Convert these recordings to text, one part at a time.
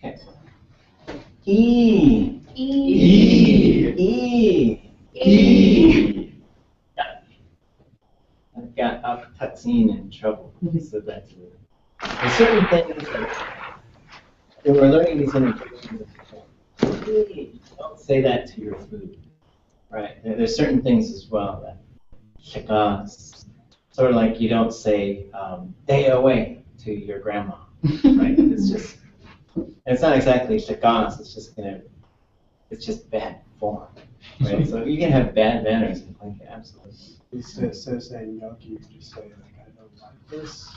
Okay. E. Yeah. I've got Al-Qatin in trouble. So that's it. There's certain things that when we're learning these interjections, don't say that to your food, right? There's certain things as well that shakas, sort of like you don't say "day away" to your grandma, right? It's not exactly shakas. It's just bad form, right? So you can have bad manners in Tlingit, absolutely. Instead of saying yucky, you can just say like I don't like this.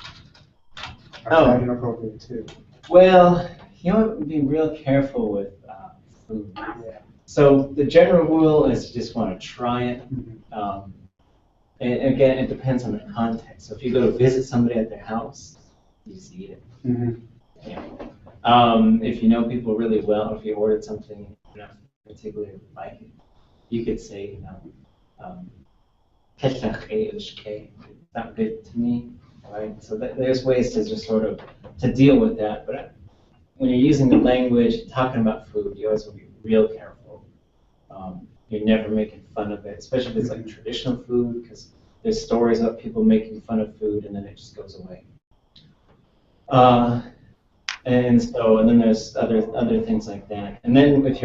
Or is that inappropriate too? Well, you want to be real careful with food. Yeah. So the general rule is you just want to try it. Mm-hmm. And again, it depends on the context. So if you go to visit somebody at their house, you just eat it. Mm-hmm. Yeah. If you know people really well, if you ordered something you don't particularly like it, you could say, it's not good to me, right? So there's ways to just sort of to deal with that. But when you're using the language, talking about food, you always want to be real careful. You're never making fun of it, especially if it's like traditional food, because there's stories about people making fun of food and then it just goes away. And then there's other things like that. And then if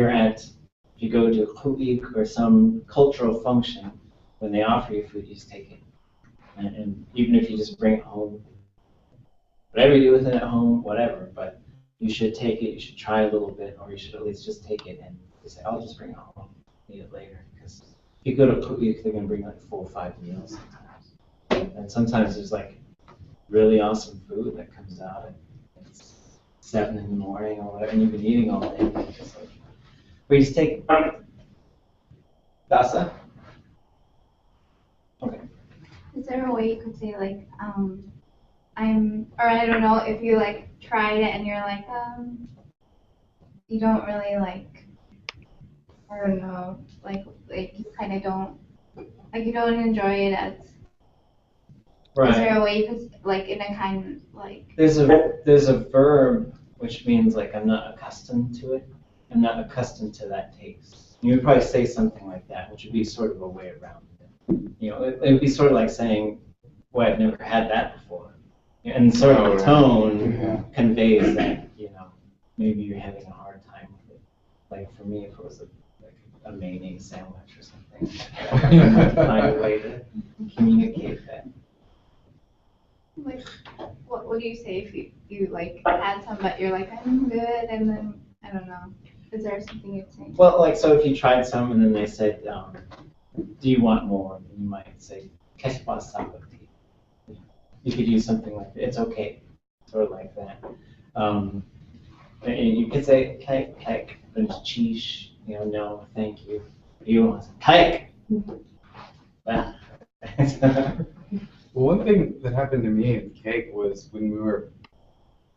you go to Ku'ik or some cultural function, when they offer you food, you just take it. And even if you just bring it home, whatever you do with it at home, whatever, but you should take it, you should try a little bit, or you should at least just take it and say, I'll just bring it home, eat it later. Because if you go to Ku'ik, they're going to bring like 4 or 5 meals sometimes. And sometimes there's like really awesome food that comes out at 7 in the morning or whatever, and you've been eating all day. We just take Dasa? Okay. Is there a way you could say like, or I don't know, if you like tried it and you're like, you don't really like, I don't know, like you kind of don't, like you don't enjoy it as. Right. Is there a way you could, like in a kind like? There's a verb which means like I'm not accustomed to it. I'm not accustomed to that taste. You would probably say something like that, which would be sort of a way around it. It would be sort of like saying, "Well, I've never had that before," and sort of the tone conveys that maybe you're having a hard time with it. Like for me, if it was a mayonnaise sandwich or something, I'd find a way to communicate that. Like, what do you say if you like had some but you're like I'm good and then I don't know. Is there something you'd say? Well, like so if you tried some and then they said, do you want more? And you might say, you could use something like that. It's okay, sort of like that. And you could say kike, but it's cheesh. No, thank you. You want kike? Well, one thing that happened to me in cake was when we were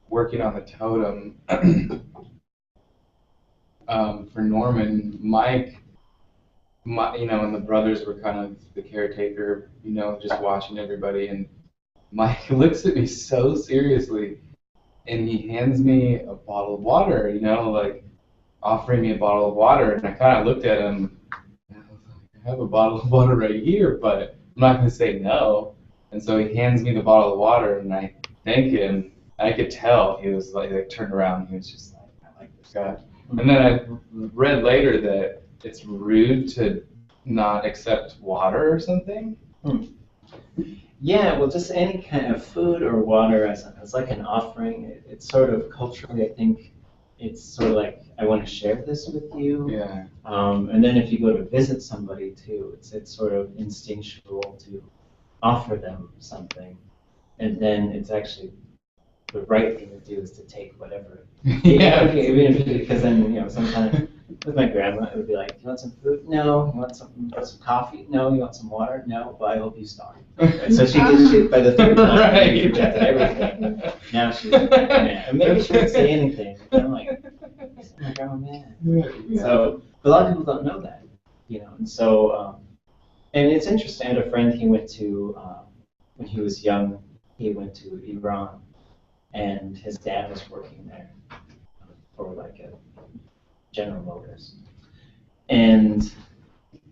working on the totem for Norman, Mike, and the brothers were kind of the caretaker, just watching everybody. And Mike looks at me so seriously, and he hands me a bottle of water, like offering me a bottle of water. And I kind of looked at him, and I was like, I have a bottle of water right here, but I'm not going to say no. And so he hands me the bottle of water, and I thank him. I could tell he was like turned around, and he was just like, I like this guy. And then I read later that it's rude to not accept water or something. Yeah, well, just any kind of food or water as like an offering. It's sort of culturally, I think, it's sort of like I want to share this with you. Yeah. And then if you go to visit somebody too, it's sort of instinctual to offer them something, and then it's actually the right thing to do is to take whatever. Because then sometimes with my grandma it would be like, you want some food? No. You want some coffee? No. You want some water? No. Well, I hope you starve. Right? So she by the third time she rejected everything. Now she's mad. And maybe she wouldn't say anything. But I'm like, my grandma mad. Yeah. So but a lot of people don't know that, and so. And it's interesting. I had a friend. He went to when he was young. He went to Iran, and his dad was working there for General Motors. And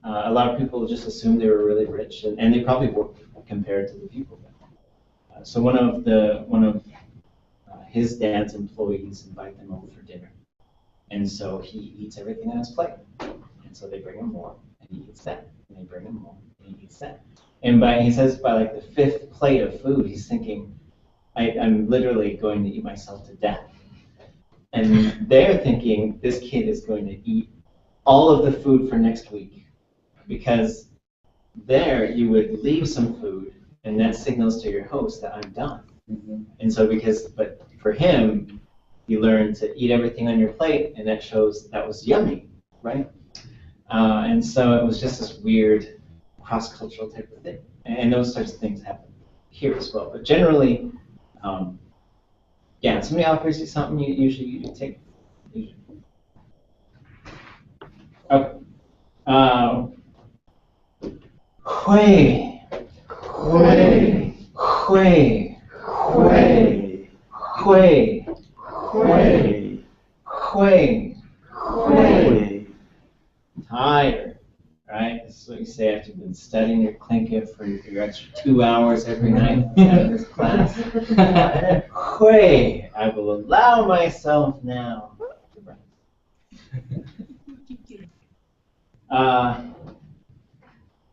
a lot of people just assumed they were really rich, and they probably were compared to the people there. So one of his dad's employees invite them over for dinner. And so he eats everything on his plate. And so they bring him more, and he eats that. And they bring him more, and he eats that. And he says by like the fifth plate of food, he's thinking, I'm literally going to eat myself to death. And they're thinking, this kid is going to eat all of the food for next week. Because there you would leave some food, and that signals to your host that I'm done. Mm-hmm. And so but for him, you learn to eat everything on your plate, and that shows that was yummy, right? And so it was just this weird cross-cultural type of thing. And those types of things happen here as well. But generally, if somebody offers you something, you take it. Okay. Hui. Hui. Hui. Hui. Hui. Hui. Hui. Hui. Tired, right? This is what you say after you've been studying your Tlingit for your extra 2 hours every night after this class. Hui, I will allow myself now to rest.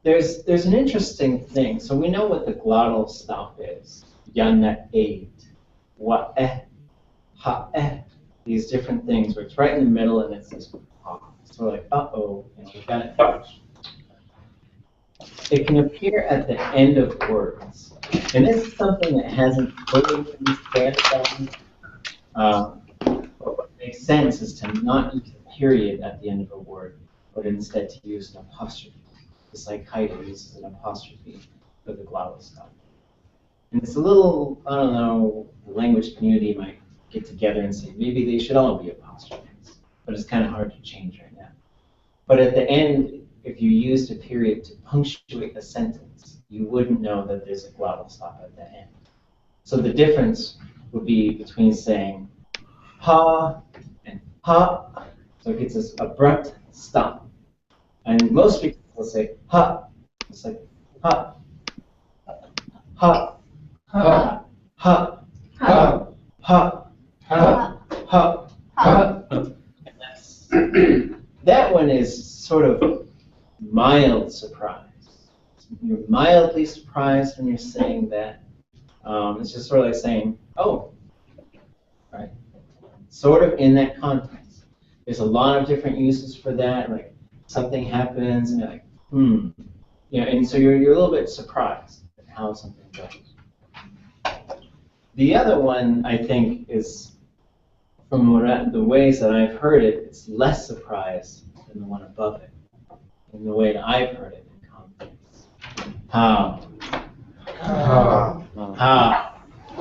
There's an interesting thing. So we know what the glottal stop is. Yana aid, wa'eh, ha'eh. These different things where it's right in the middle and it's this pause. So we're like, uh-oh, and we've got it finished. It can appear at the end of words. And this is something that hasn't fully been standardized. What makes sense is to not use a period at the end of a word, but instead to use an apostrophe. Just like Haida uses an apostrophe for the glottal stop. And it's a little, I don't know, the language community might get together and say maybe they should all be apostrophes, but it's kind of hard to change right now. But at the end, if you used a period to punctuate a sentence, you wouldn't know that there's a glottal stop at the end. So the difference would be between saying ha and ha, so it gets this abrupt stop. And most people will say ha, it's like ha, ha, ha, ha, ha, ha, ha, ha, ha. That one is sort of mild surprise. You're mildly surprised when you're saying that. It's just sort of like saying, oh, right? Sort of in that context. There's a lot of different uses for that, like something happens and you're like, and so you're a little bit surprised at how something goes. The other one, I think, is from the ways that I've heard it, it's less surprise than the one above it. In the way that I've heard it in context. How? How? How?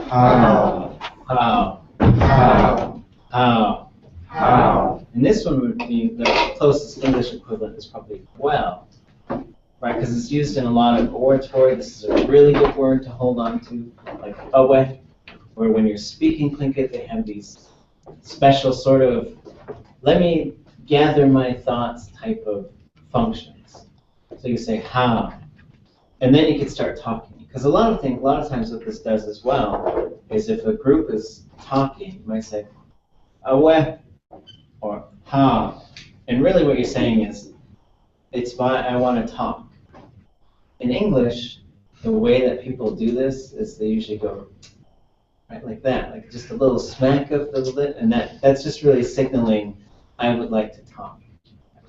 How? How? How? How? How? And this one would be the closest English equivalent is probably well, right? Because it's used in a lot of oratory. This is a really good word to hold on to, like aweh, where when you're speaking Tlingit, they have these special sort of, let me gather my thoughts type of functions. So you say how, and then you can start talking. Because a lot of times what this does as well is if a group is talking, you might say aweh or how, and really what you're saying is it's why I want to talk. In English, the way that people do this is they usually go right like that, like just a little smack of the lip, and that's just really signaling I would like to talk.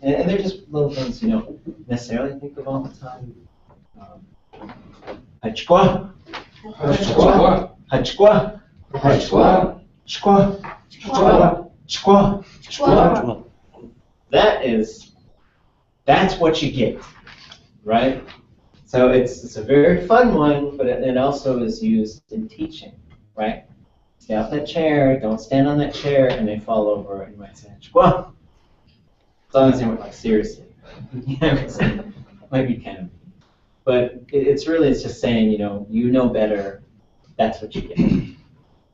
And they're just little things you don't necessarily think of all the time. Hachkwa, hachkwa, hachkwa, hachkwa, chkwa, chkwa, chkwa, chkwa. That's what you get, right? So it's a very fun one, but it also is used in teaching, right? Stay off that chair, don't stand on that chair, and they fall over, and you might say, chkwa. As long as they weren't like, seriously. It might be kind of, but it's just saying, you know better, that's what you get. And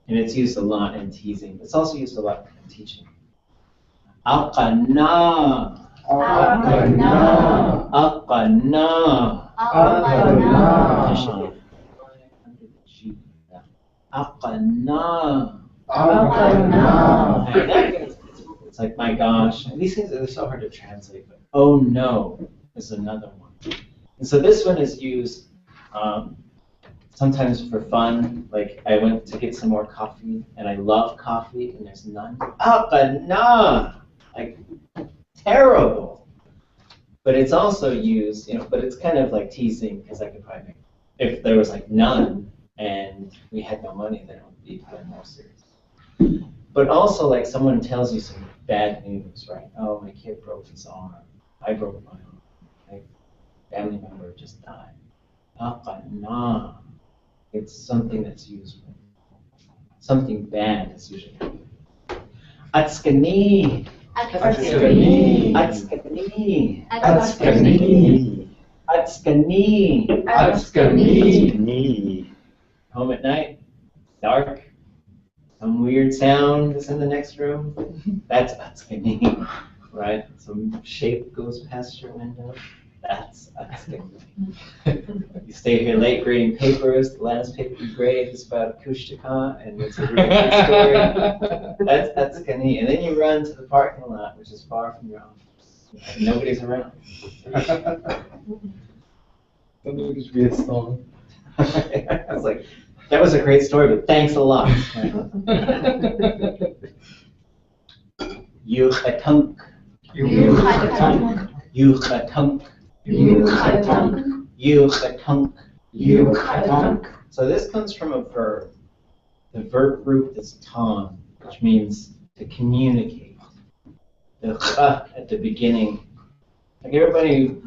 it's used a lot in teasing. It's also used a lot in teaching. Aqana. Aqana. Aqana. Aqana. Aqana. Aqana. And that means it's like, my gosh. And these things are so hard to translate, but oh no is another one. And so this one is used sometimes for fun. Like I went to get some more coffee, and I love coffee, and there's none. Aqana. Like, terrible. But it's also used, but it's kind of like teasing, because I could probably make, if there was like none and we had no money, then it would be even more serious. But also, like, someone tells you some bad news, right? Oh, my kid broke his arm. I broke my arm. My family member just died. Aqana. It's something that's used for something bad is usually happening. Atskani. Atskani. Atskani. Atskani. Atskani. Atskani. Home at night, dark, some weird sound is in the next room. That's atskani, right? Some shape goes past your window. That's atskani. You stay here late grading papers. The last paper you grade is about Kushtaka, and it's a really good story. That's atskani. And then you run to the parking lot, which is far from your office. Nobody's around. That would just be a song. I was like, that was a great story, but thanks a lot. Yuchatunk. Yuchatunk. Yuchatunk. Yuchatunk. Yuchatunk. Yuchatunk. So this comes from a verb. The verb root is ton, which means to communicate. The ch at the beginning. Like, everybody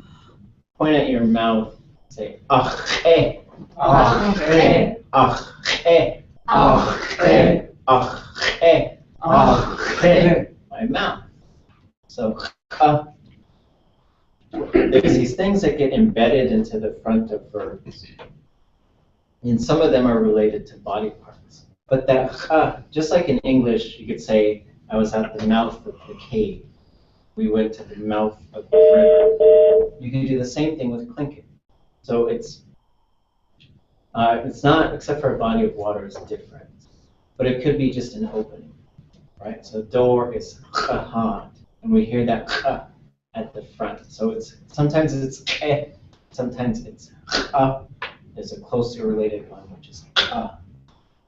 point at your mouth, say ache. Ache. Ache. Ache. Ache. Ache. My mouth. So, there's these things that get embedded into the front of verbs. And some of them are related to body parts. But that, just like in English, you could say, I was at the mouth of the cave. We went to the mouth of the river. You can do the same thing with Tlingit. So it's not, except for a body of water is different. But it could be just an opening, right? So door is chahad, and we hear that ch at the front. So sometimes it's ke, sometimes it's cha. There's a closely related one, which is ka.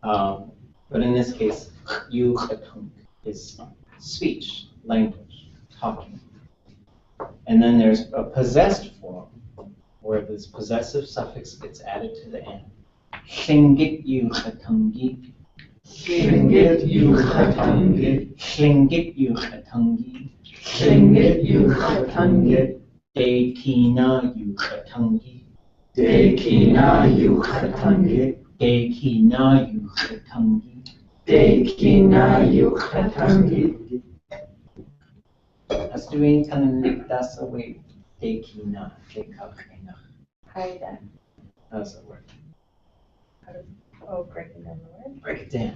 But in this case, yuchatunk is speech, language, talking. And then there's a possessed form, where this possessive suffix gets added to the end. Tlingit yuchatungi. Tlingit yuchatungi. Tlingit yuchatungi. Tlingit yuchatungi. Dekina yuchatungi. Dekina yuchatungi. Dekina yuchatungi. Dekina yuchatungi. As doing tanik das away. Dekina. Dekakina. Haida. How does that work? Oh, breaking down the word. Break it down.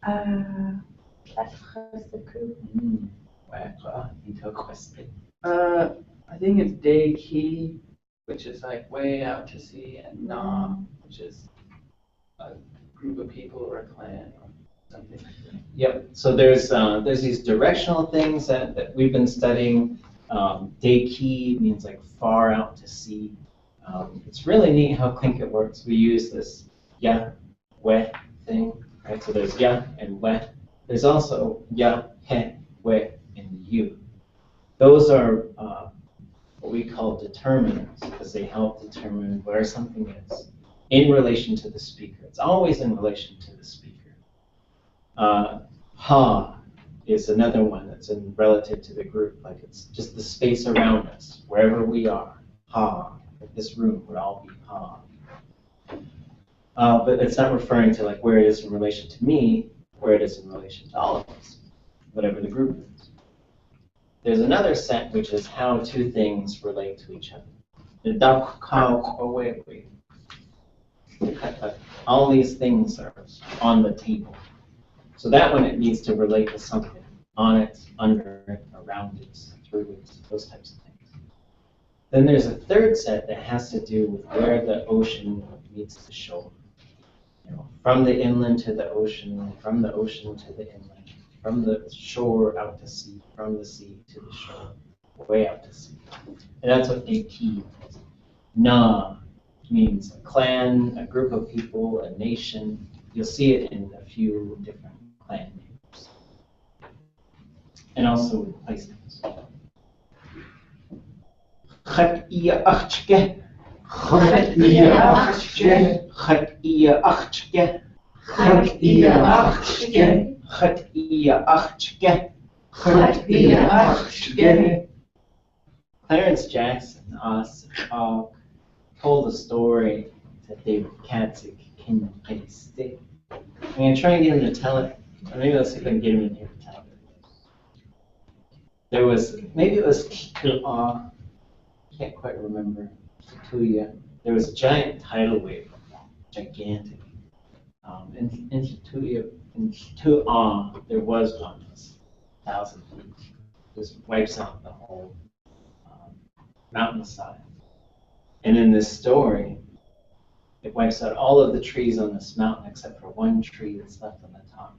I think it's day key, which is like way out to sea, and na, which is a group of people or a clan or something like that. Yep. So there's these directional things that we've been studying. Deki means like far out to sea. It's really neat how Tlingit works. We use this ya, we thing, right? So there's ya and we. There's also ya, he, we, and you. Those are what we call determinants, because they help determine where something is in relation to the speaker. It's always in relation to the speaker. Ha is another one that's in relative to the group, like it's just the space around us, wherever we are. Ha, like this room would all be ha. But it's not referring to like where it is in relation to me, where it is in relation to all of us, whatever the group is. There's another set which is how two things relate to each other. All these things are on the table. So that one, it needs to relate to something. on it, under it, around it, through it, those types of things. Then there's a third set that has to do with where the ocean meets the shore. You know, from the inland to the ocean, from the ocean to the inland, from the shore out to sea, from the sea to the shore, way out to sea. And that's what Eki is. Na means a clan, a group of people, a nation. You'll see it in a few different clan names. And also with place names. Chat iya achke. Chat iya achke. Chat iya achke. Chat iya achke. Chat iya achke. Chat iya achke. Clarence Jackson told a story that David Katzig can stick. I'm going to try and get him to tell it. Or maybe let's see if I can get him in here to tell it. There was, maybe it was Kiku'a, can't quite remember. Tuya. There was a giant tidal wave, gigantic. In Tu'a, there was one, 1,000 feet. Just wipes out the whole mountainside. And in this story, it wipes out all of the trees on this mountain except for one tree that's left on the top.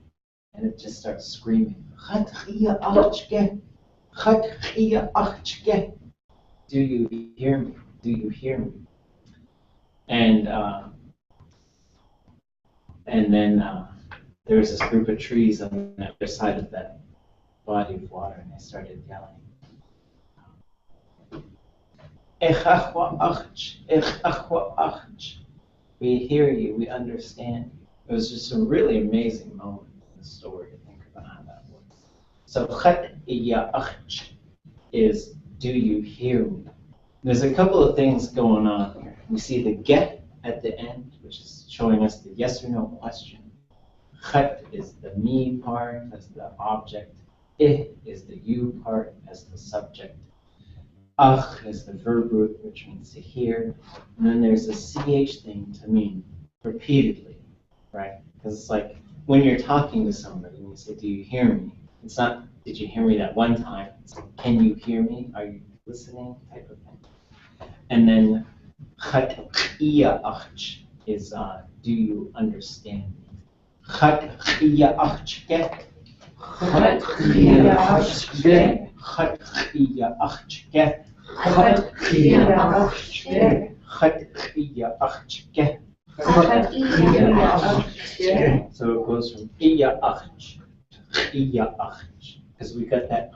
And it just starts screaming, do you hear me? Do you hear me? And then there was this group of trees on the other side of that body of water, and they started yelling. We hear you, we understand you. It was just a really amazing moment in the story to think about how that works. So khat iya akhch is do you hear me? There's a couple of things going on here. We see the get at the end, which is showing us the yes or no question. Khat is the me part as the object. I is the you part as the subject. Ach is the verb root, which means to hear. And then there's a ch thing to mean repeatedly, right? Because it's like when you're talking to somebody and you say, do you hear me? It's not, did you hear me that one time? It's like, can you hear me? Are you listening? Type of thing. And then chat iya achch is, do you understand me? Chat iya achchke. Chat iya achchke. Chat iya achchke. Chat iya achchke. Chat iya achchke. So it goes from iya achch to iya achch because we got that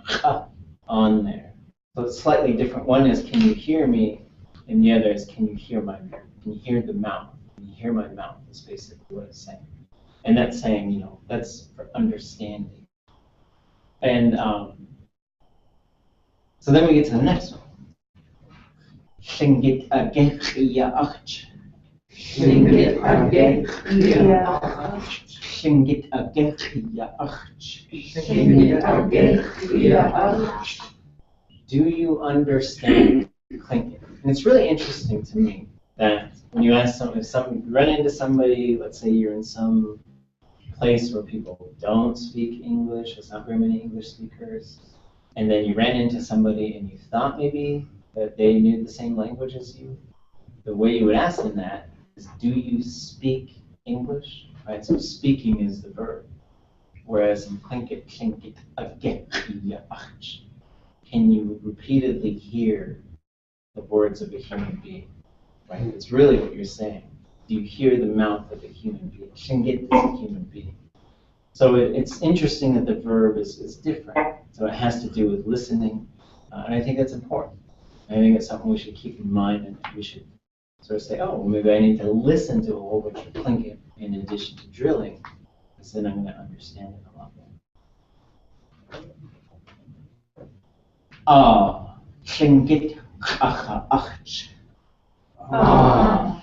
on there. So it's slightly different. One is can you hear me, and the other is can you hear my mouth? Can you hear the mouth? Can you hear my mouth? Is basically what it's saying, and that's saying that's for understanding. And so then we get to the next one. Tlingit agech iya achch. Tlingit agech iya achch. Tlingit agech iya achch. Tlingit agech iya achch. Do you understand Tlingit? And it's really interesting to me that when you ask if you run into somebody, let's say you're in some place where people don't speak English, there's not very many English speakers, and then you ran into somebody and you thought maybe that they knew the same language as you, the way you would ask them that is, do you speak English? Right, so speaking is the verb. Whereas in Tlingit, can you repeatedly hear the words of a human being? Right, it's really what you're saying. Do you hear the mouth of a human being? Tlingit is a human being. So it's interesting that the verb is different. So it has to do with listening, and I think that's important. I think it's something we should keep in mind, and we should sort of say, oh, well, maybe I need to listen to a whole bunch of Tlingit in addition to drilling, because then I'm going to understand it a lot more. Tlingit acha achch.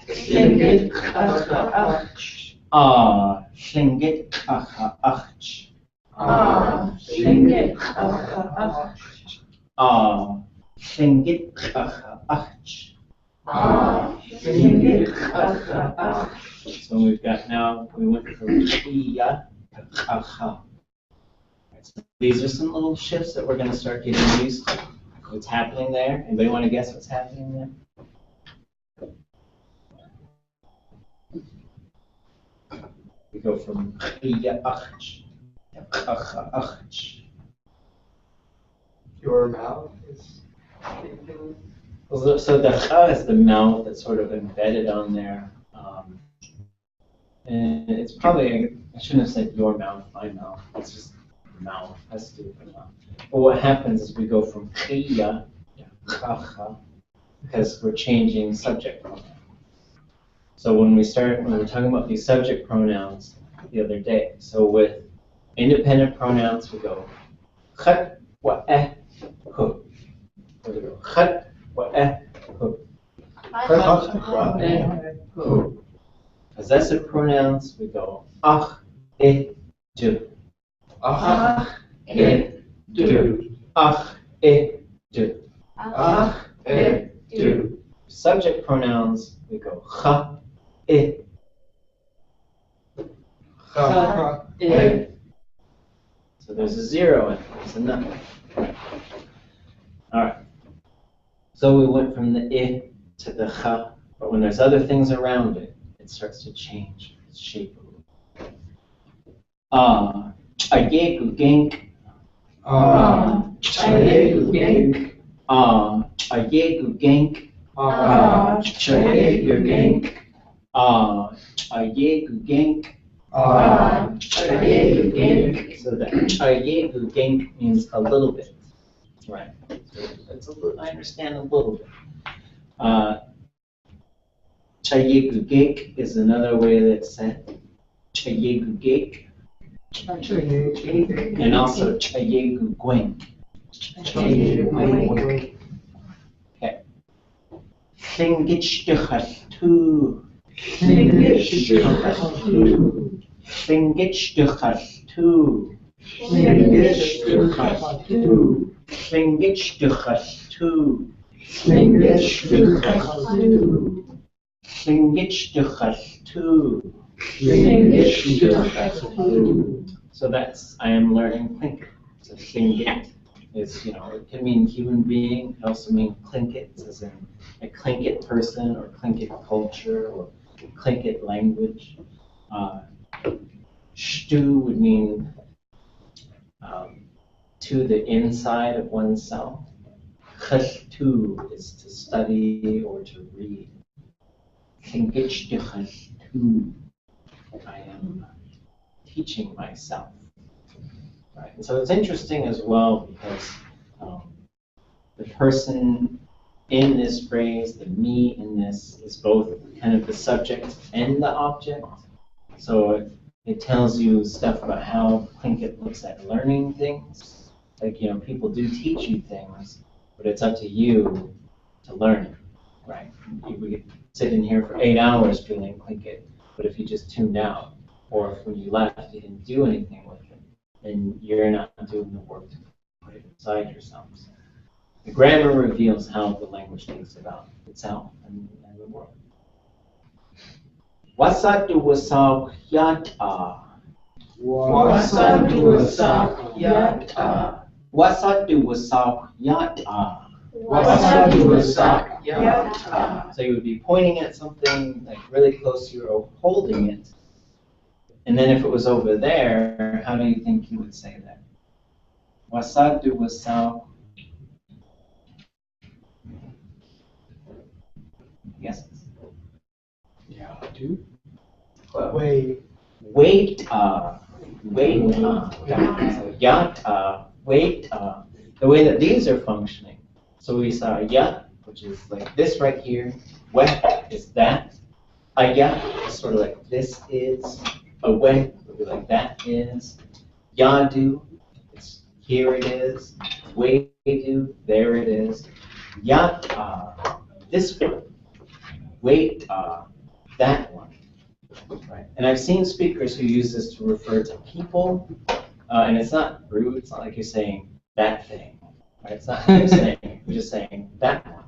Tlingit acha achch. Tlingit acha achch. Tlingit acha achch. Tlingit acha achch. Tlingit acha achch. So we've got now, we went from iya to acha. So these are some little shifts that we're going to start getting used to. What's happening there? Anybody want to guess what's happening there? We go from Your mouth is. so the cha is the mouth that's sort of embedded on there. And it's probably, I shouldn't have said your mouth, my mouth. It's just mouth. Has to do with the mouth. But what happens is we go from khiya to kha because we're changing subject pronouns. So when we're talking about these subject pronouns the other day, so with independent pronouns, we go khat wa eh hu. Or we go khat wa eh hu. Possessive pronouns, we go ach, eh, du. Ah, eh, du. Ach, eh, du. Ah, eh, du. Subject pronouns, we go cha, eh. Ha, eh. So there's a zero in it, there's a nothing. All right. So we went from the eh to the cha, but when there's other things around it, it starts to change its shape a little. Aye gu gink. Ah, aye gu gink. Aye gu gink. Ah, aye gu gink. Aye gu gink. Ah, aye gu gink. So the aye gu gink means a little bit, right? So it's a little, I understand a little bit. Aye gu gink is another way that it's said. Aye gu gink. And also aye gu gwink. Okay. Tlingit tu. Tlingit tu. Tlingit tu. So that's, I am learning Tlingit. So Tlingit is, it can mean human being, it can also mean Tlingit, as in a Tlingit person or Tlingit culture or Tlingit language. Shtu would mean to the inside of oneself. Khashtu is to study or to read. Tlingit I am teaching myself. Right? And so it's interesting as well because the person in this phrase, the me in this, is both kind of the subject and the object. So it tells you stuff about how Tlingit looks at learning things. Like, people do teach you things, but it's up to you to learn it, right? We could sit in here for 8 hours feeling Tlingit, but if you just tuned out, or if when you left you didn't do anything with it, then you're not doing the work to put it inside yourselves. The grammar reveals how the language thinks about itself and the world. Wasatu wasak yata. Wasatu wasak yata. Wasatu wasak yata. Wasatu wasak yata. So you would be pointing at something like really close to you or holding it. And then if it was over there, how do you think you would say that? Wasatu wasak. Yes. Yeah, dude. Wait. So yata, wait. The way that these are functioning. So we saw yat, which is like this right here. Wet is that. Ayat is sort of like this is. Away would be like that is. Yadu, it's here it is. Waitu, there it is. Yata, this one. Wait, that one. Right. And I've seen speakers who use this to refer to people, and it's not rude. It's not like you're saying that thing. Right? It's not what you're saying. You're just saying that one.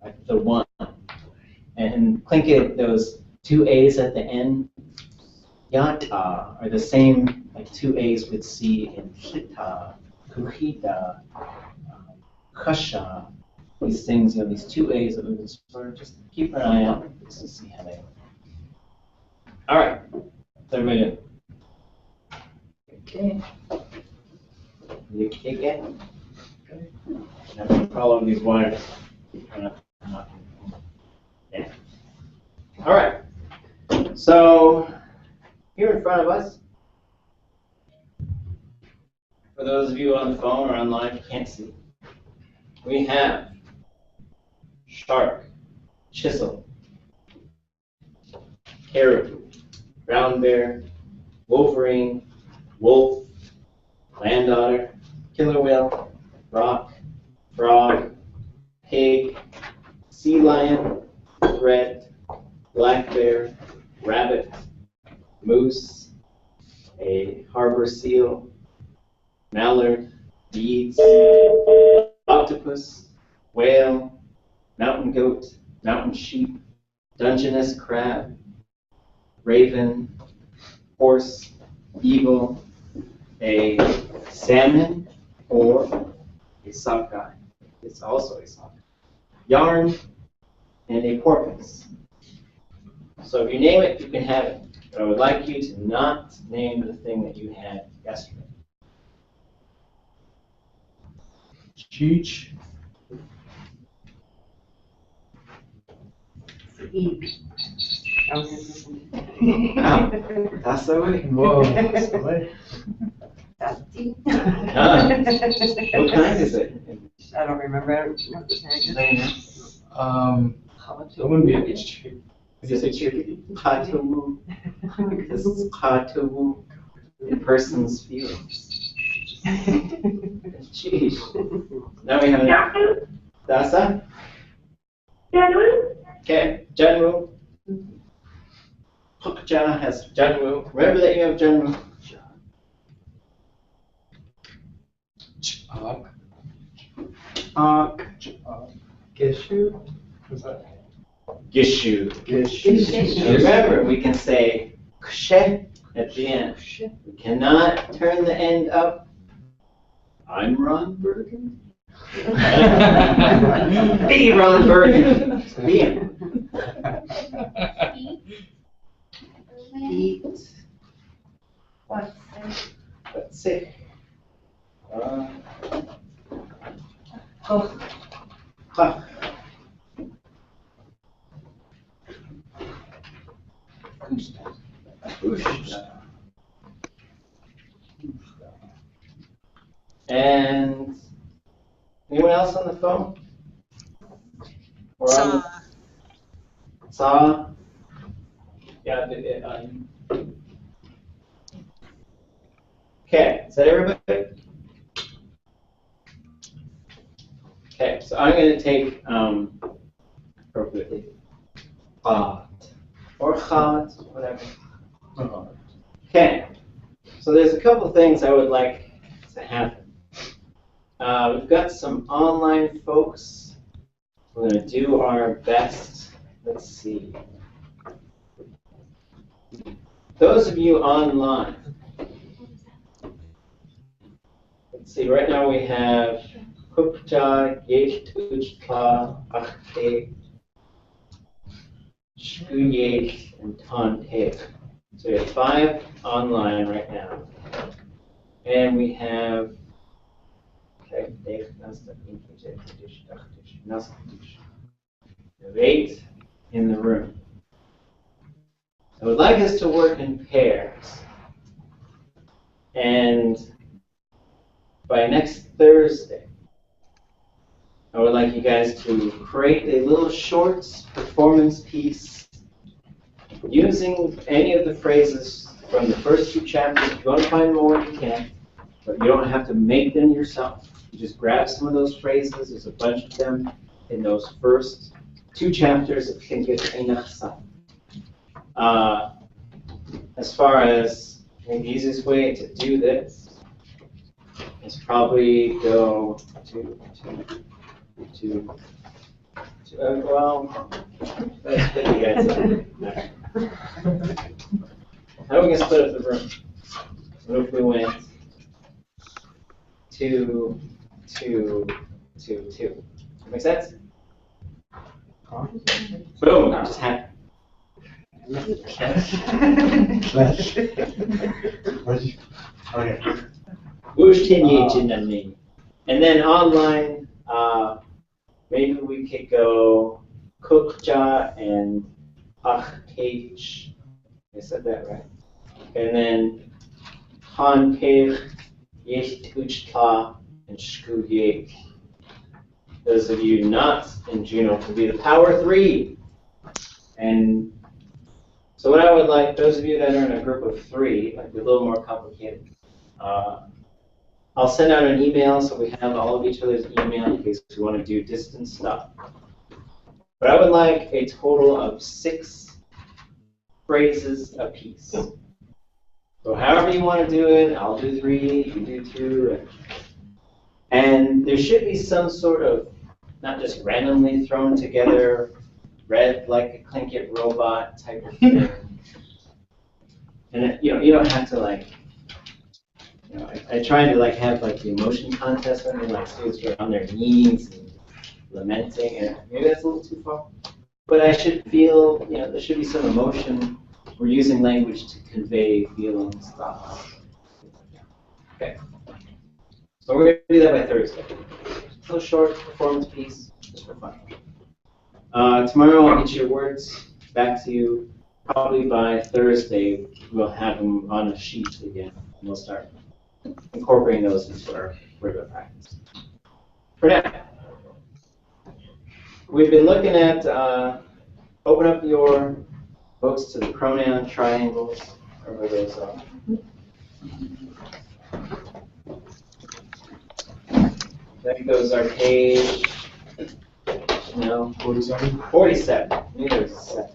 Right? The one. And Tlingit, those 2 A's at the end, yata are the same, like two A's with C in hita, kuhita, kasha. These things, these two A's that we can sort of just keep an eye out just to see how they go. All right, so everybody Okay. you kick it. Now follow these wires. Yeah. All right. So here in front of us, for those of you on the phone or online who can't see, we have shark, chisel, caribou, brown bear, wolverine, wolf, land otter, killer whale, rock, frog, pig, sea lion, red, black bear, rabbit, moose, a harbor seal, mallard, beads, octopus, whale, mountain goat, mountain sheep, Dungeness crab, raven, horse, eagle, a salmon, or a sockeye. It's also a sockeye. Yarn, and a porpoise. So if you name it, you can have it. But I would like you to not name the thing that you had yesterday. Cheech. Eat. Wow, that's the way. Whoa. That's the way. Dusty. What kind is it? I don't remember what the tag is. It wouldn't be a chick. Is it a chickadee? Katawu. This is katawu. A person's feelings. Jeez. Now we have an Dasa. Okay, Janwu. Hukja has Janwu. Remember that you have Janwu. Chak. Gishu? What's that? Gishu. Gishu. And remember, we can say kshe at the end. We cannot turn the end up. I'm Ron Burgundy. Be Ron Burgundy. Be him. Eat. What's Let's see. Ha. And anyone else on the phone? Or on the saw? Yeah. Okay, is that everybody? Okay, so I'm going to take appropriately hot or hot, whatever. Okay, so there's a couple things I would like to happen. We've got some online folks. We're going to do our best. Let's see. Those of you online, let's see, right now we have Hupja, Yetujpa, Achte, Shkuyek, and Tante. So we have 5 online right now. And we have we have 8 in the room. I would like us to work in pairs. And by next Thursday, I would like you guys to create a little short performance piece using any of the phrases from the first 2 chapters. If you want to find more, you can, but you don't have to make them yourself. You just grab some of those phrases. There's a bunch of them in those first 2 chapters of Tlingit Einachsa. As far as the easiest way to do this is probably go to well, let's get you guys up. How are we going to split up the room? What if we went 2, 2, 2, 2? Make sense? Boom! Just happened. Okay. And then online, maybe we could go Kukja and Achkech. I said that right. And then Hanpech, Yecht Uchta, and Shkuyek. Those of you not in Juno could be the power 3. And so what I would like, those of you that are in a group of 3, might be a little more complicated. I'll send out an email so we have all of each other's email in case we want to do distance stuff. But I would like a total of 6 phrases apiece. So however you want to do it, I'll do 3, you do 2. And there should be some sort of, not just randomly thrown together, read like a Tlingit robot type of thing. And you don't have to like, I tried to like have like the emotion contest and like students were on their knees and lamenting, and maybe that's a little too far. But I should feel, there should be some emotion. We're using language to convey feelings, thoughts. Okay. So we're going to do that by Thursday. A little short performance piece, just for fun. Tomorrow I'll get your words back to you. Probably by Thursday we'll have them on a sheet again, and we'll start incorporating those into our regular practice. For now, we've been looking at, open up your books to the pronoun triangles, wherever those are. I think those are page, 47. 47. Neither is 7.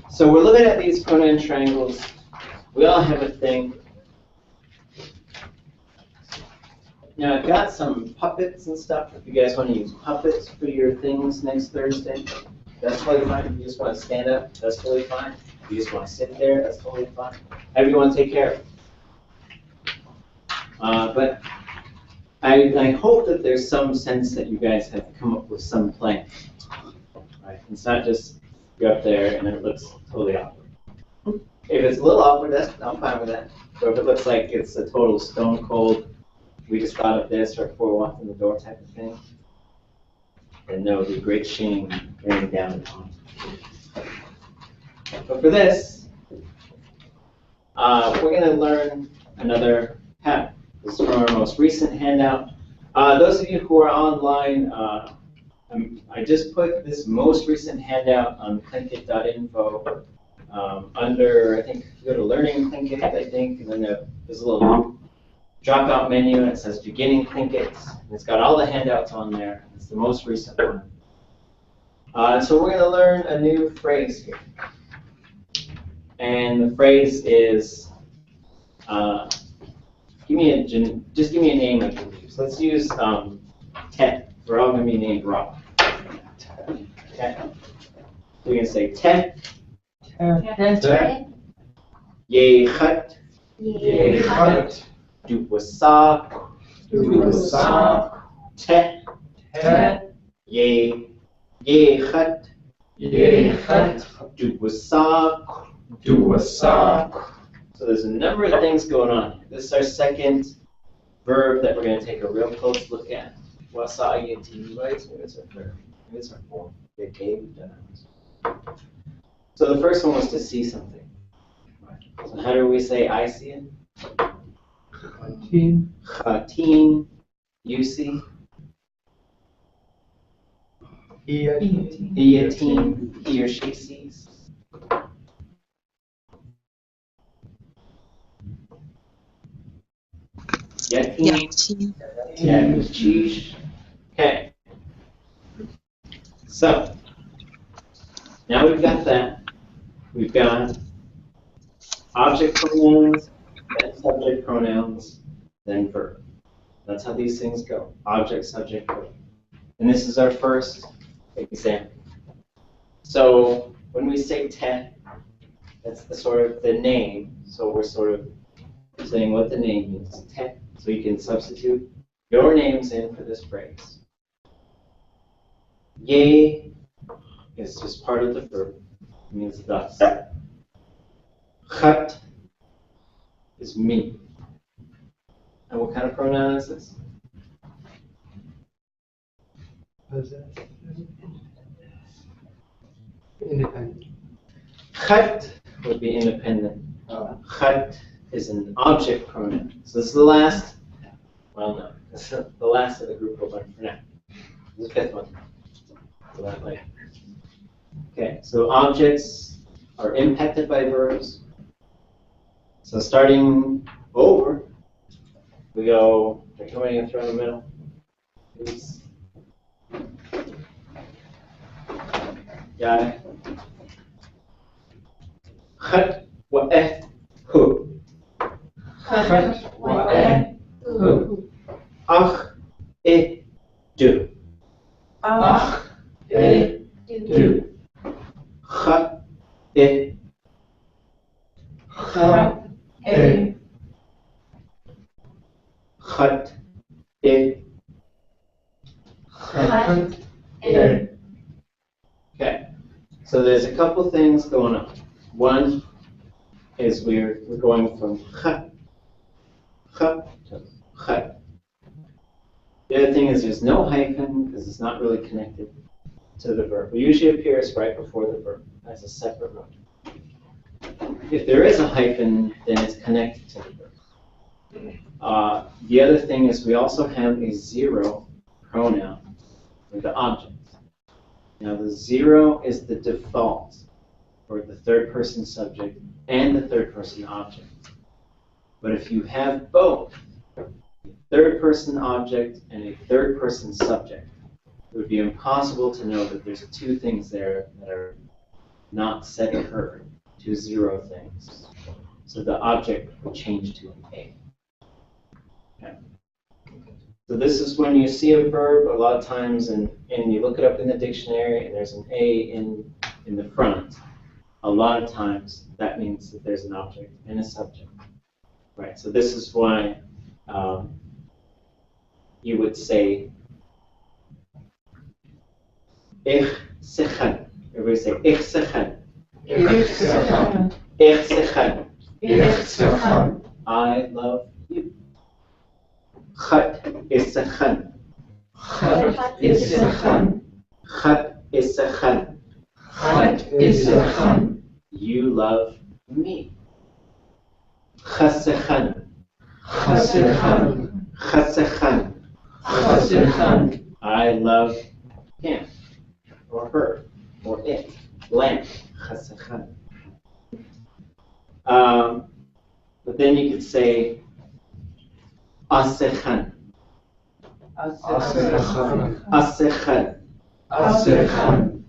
So we're looking at these pronoun triangles. We all have a thing. Now I've got some puppets and stuff. If you guys want to use puppets for your things next Thursday, that's totally fine. If you just want to stand up, that's totally fine. If you just want to sit there, that's totally fine. However you want to take care of it. But I hope that there's some sense that you guys have come up with some plan. Right? It's not just you're up there and it looks totally awkward. If it's a little awkward, I'm fine with that. But if it looks like it's a total stone cold, we just thought of this right before we walked in the door type of thing, then there would be great shame raining down upon you. But for this, we're going to learn another pattern. This is from our most recent handout. Those of you who are online, I just put this most recent handout on tlingit.info under, I think, you go to Learning Tlingit, I think, and then there's a little drop-out menu, and it says Beginning Tlingit. It's got all the handouts on there. It's the most recent one. So we're going to learn a new phrase here. And the phrase is, just give me a name I can use. Let's use Tet. We're all going to be named Rob. Tet. We're going to say Tet. Tet. Yechat. Yechat. Duwasak. Tet. Yechat. Duwasak. So there's a number of things going on here. This is our second verb that we're going to take a real close look at. Wasayati, right? Maybe it's our third. Maybe it's our fourth. Okay, we've done that. So the first one was to see something. So how do we say I see it? Chatin. You see? Iatin. He or she sees. Yatin. Yachish. Okay. So, now we've got that. We've got object pronouns, then subject pronouns, then verb. That's how these things go. Object, subject, verb. And this is our first example. So when we say te, that's the sort of the name. So we're sort of saying what the name means, te. So you can substitute your names in for this phrase. Ye is just part of the verb. It means thus. Chat is me. And what kind of pronoun is this? Independent. Chat would be independent. Chat is an object pronoun. So this is the last, well, no, this is the last of the group we'll learn for now. The fifth one. So that later. Okay, so objects are impacted by verbs. So starting over, we go, are you going to throw in the middle? Please. Got it? Khat wa eh hu. Khat wa eh hu. Ach e du. Ach e du. Khat e. Khat e. Khat e. Khat e. Okay, so there's a couple things going on. One is we're going from khat to khat. The other thing is there's no hyphen because it's not really connected to the verb. It usually appears right before the verb as a separate one. If there is a hyphen, then it's connected to the verb. The other thing is we also have a zero pronoun with the object. Now the zero is the default for the third person subject and the third person object. But if you have both a third person object and a third person subject, it would be impossible to know that there's two things there that are not set or heard, two zero things. So the object would change to an A. Okay. So this is when you see a verb a lot of times and you look it up in the dictionary and there's an A in the front. A lot of times that means that there's an object and a subject. Right, so this is why you would say Ich sechan. Everybody say Ich sechan. Ich sechan. Ich sechan. Ich sechan. I love you. Khat isakhan. Khat isakhan. Khat isakhan. Khat isakhan. You love me. Khasakhan. Khasakhan. Khasakhan. Khasakhan. I love him or her or it. Lamp. Khasakhan. But then you could say Asakhan. Asakhan. Asakhan. Asakhan.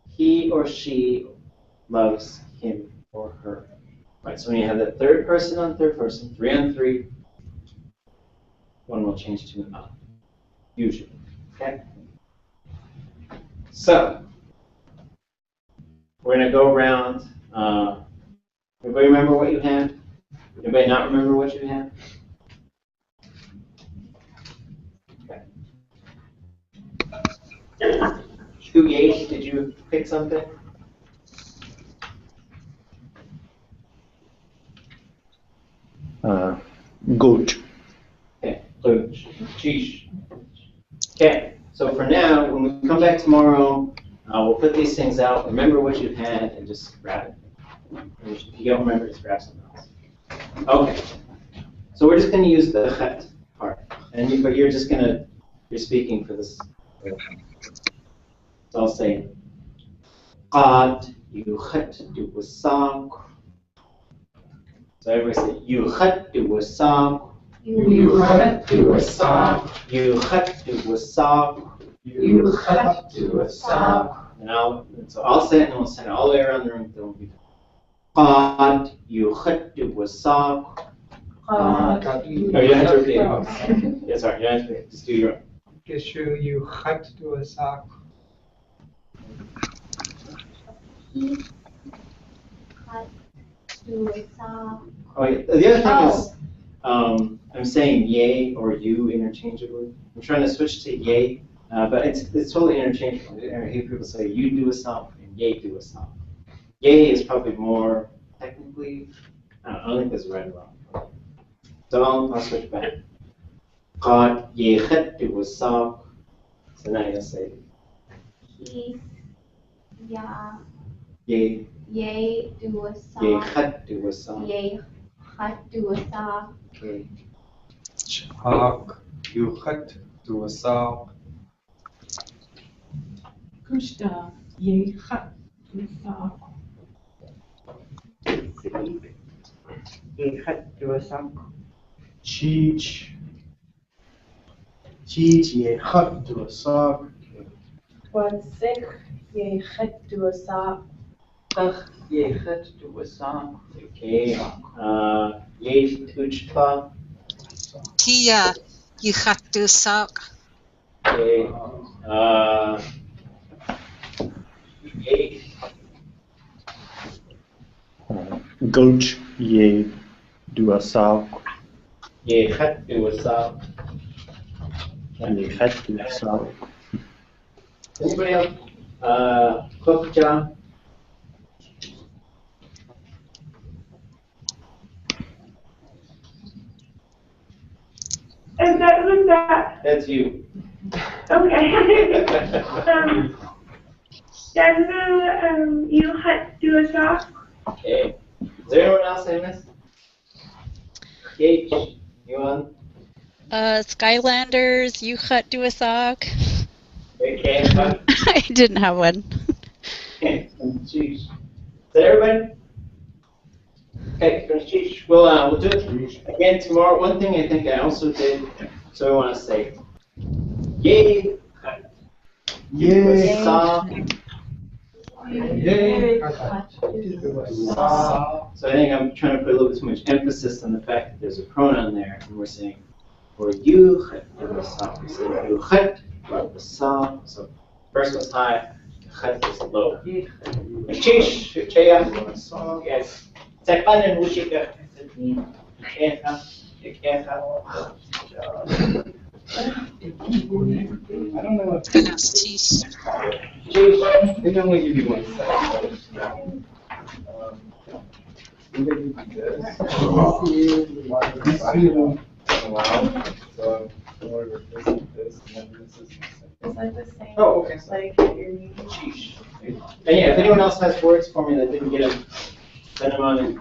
He or she loves him or her. Right, so when you have that third person on third person, 3 on 3, one will change to an I, usually. Okay? So, we're going to go around. Everybody remember what you had? Anybody not remember what you had? Okay. Shuyesh, did you pick something? Goat. Okay, sheesh. Okay, so for now, when we come back tomorrow, we'll put these things out. Remember what you've had and just grab it. And if you don't remember, just grab something else. Okay, so we're just going to use the chet part, but you're just going to, you're speaking for this. So I'll say, qad yukhaddu wasaq. So everybody say, yukhaddu wasaq. Yukhaddu wasaq. Yukhaddu wasaq. Yukhaddu wasaq. And so I'll say it and we'll send it all the way around the room until we qad yukhaddu wasaq. Qad You don't have to repeat it. Yeah, sorry, you don't have to repeat it. Just do your own. Geshu yukhaddu wasaq. He cut to saw. Oh, yeah. The other thing is, I'm saying yay or you interchangeably. I'm trying to switch to yay, but it's totally interchangeable. I hear people say you do a song and yay do a song. Yay is probably more technically, I don't think it's right or wrong. So I'll switch back. قد يخت وساق. So now you'll say He yeah yay yay to saw. يخت وساق. Yay cut to saw. Okay. شهاق يخت وساق Kushta, ye hat, sa. Ye hat, Cheech. Cheech, ye hut to a sock. Wansik, ye hat, sa. Ach, ye het to a song. Okay. Yay tuchpa. Tia yichatu sak. Okay. Yay. Gulch ye duasak, Yay hat وساق. ye het duasak. Anybody else? Cook John. And that was that. That's you. Okay. You had to a sock. Okay. Is there anyone else I missed? H, you on? Skylanders, Yuchat Duasak. Okay. I didn't have one. Sheesh. Is that everybody? Okay, sheesh. We'll do it again tomorrow. One thing I think I also did, so I want to say, yay. Yay. Saw. Yay. So I think I'm trying to put a little bit too much emphasis on the fact that there's a pronoun there, and we're saying, for you, we say you the saw. So first one's high, chet is low. Sheesh, cheya. Yes. Second and wuchika. I don't know if Ganastis. they only give you 1 second. Maybe this. Wow. So in order to this, and then this is. It's like the same. Oh, okay. Like your name. And yeah, if anyone else has words for me that didn't get them, send them on in.